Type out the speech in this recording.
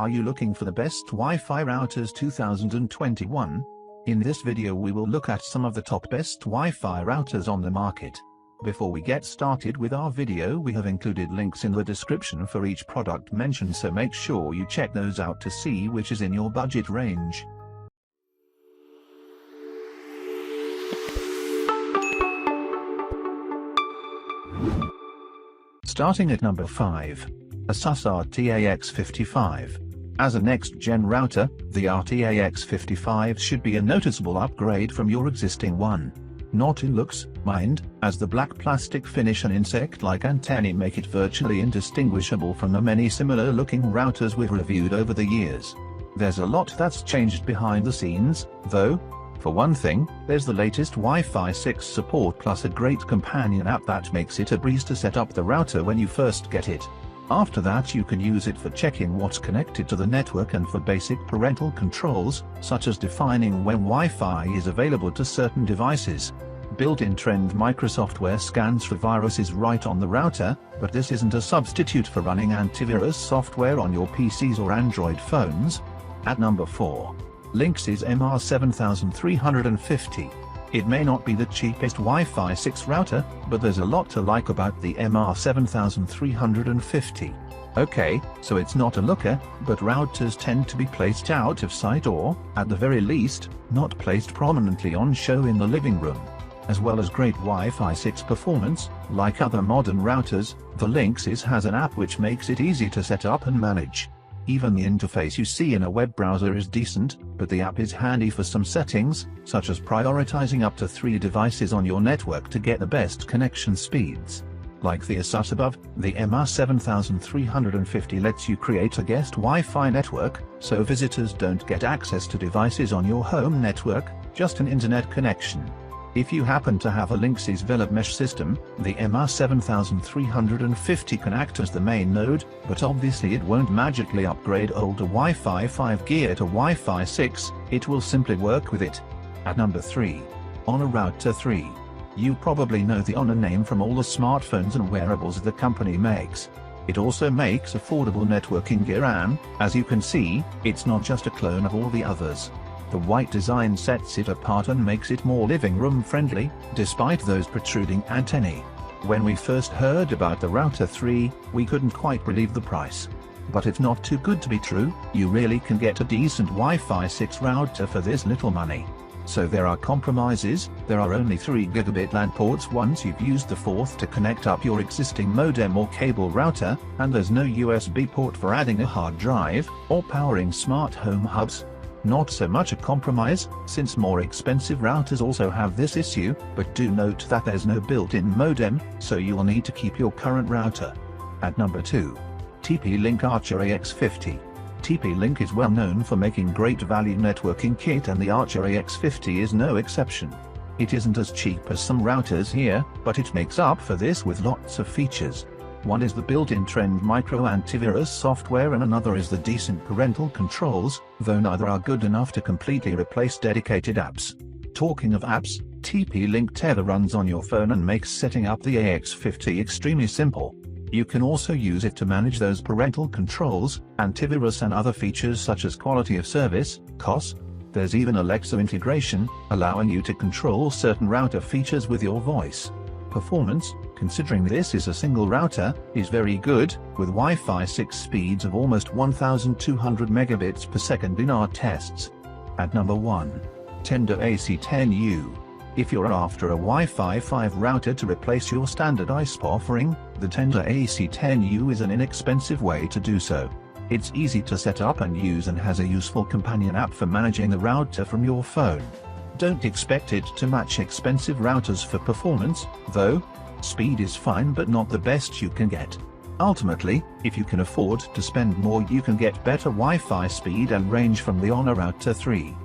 Are you looking for the best Wi-Fi routers 2021? In this video we will look at some of the top best Wi-Fi routers on the market. Before we get started with our video, we have included links in the description for each product mentioned, so make sure you check those out to see which is in your budget range. Starting at number 5. Asus RT-AX55. As a next-gen router, the RT-AX55 should be a noticeable upgrade from your existing one. Not in looks, mind, as the black plastic finish and insect-like antennae make it virtually indistinguishable from the many similar-looking routers we've reviewed over the years. There's a lot that's changed behind the scenes, though. For one thing, there's the latest Wi-Fi 6 support plus a great companion app that makes it a breeze to set up the router when you first get it. After that you can use it for checking what's connected to the network and for basic parental controls, such as defining when Wi-Fi is available to certain devices. Built-in Trend microsoftware scans for viruses right on the router, but this isn't a substitute for running antivirus software on your PCs or Android phones. At number 4. Linksys MR7350. It may not be the cheapest Wi-Fi 6 router, but there's a lot to like about the MR7350. Okay, so it's not a looker, but routers tend to be placed out of sight or, at the very least, not placed prominently on show in the living room. As well as great Wi-Fi 6 performance, like other modern routers, the Linksys has an app which makes it easy to set up and manage. Even the interface you see in a web browser is decent, but the app is handy for some settings, such as prioritizing up to 3 devices on your network to get the best connection speeds. Like the Asus above, the MR7350 lets you create a guest Wi-Fi network, so visitors don't get access to devices on your home network, just an internet connection. If you happen to have a Linksys VLAN mesh system, the MR7350 can act as the main node, but obviously it won't magically upgrade older Wi-Fi 5 gear to Wi-Fi 6, it will simply work with it. At number 3. Honor Router 3. You probably know the Honor name from all the smartphones and wearables the company makes. It also makes affordable networking gear, and, as you can see, it's not just a clone of all the others. The white design sets it apart and makes it more living room friendly, despite those protruding antennae. When we first heard about the Router 3, we couldn't quite believe the price. But it's not too good to be true, you really can get a decent Wi-Fi 6 router for this little money. So there are compromises. There are only 3 gigabit LAN ports once you've used the 4th to connect up your existing modem or cable router, and there's no USB port for adding a hard drive, or powering smart home hubs. Not so much a compromise, since more expensive routers also have this issue, but do note that there's no built-in modem, so you'll need to keep your current router. At number 2. TP-Link Archer AX50. TP-Link is well known for making great value networking kit, and the Archer AX50 is no exception. It isn't as cheap as some routers here, but it makes up for this with lots of features. One is the built-in Trend micro antivirus software and another is the decent parental controls, though neither are good enough to completely replace dedicated apps. Talking of apps, TP-Link Tether runs on your phone and makes setting up the AX50 extremely simple. You can also use it to manage those parental controls, antivirus and other features such as quality of service, COS. There's even Alexa integration, allowing you to control certain router features with your voice. Performance, considering this is a single router, is very good, with Wi-Fi 6 speeds of almost 1200 megabits per second in our tests. At number 1. Tenda AC10U. If you're after a Wi-Fi 5 router to replace your standard ISP offering, the Tenda AC10U is an inexpensive way to do so. It's easy to set up and use and has a useful companion app for managing the router from your phone. Don't expect it to match expensive routers for performance, though. Speed is fine but not the best you can get. Ultimately, if you can afford to spend more, you can get better Wi-Fi speed and range from the Honor Router 3.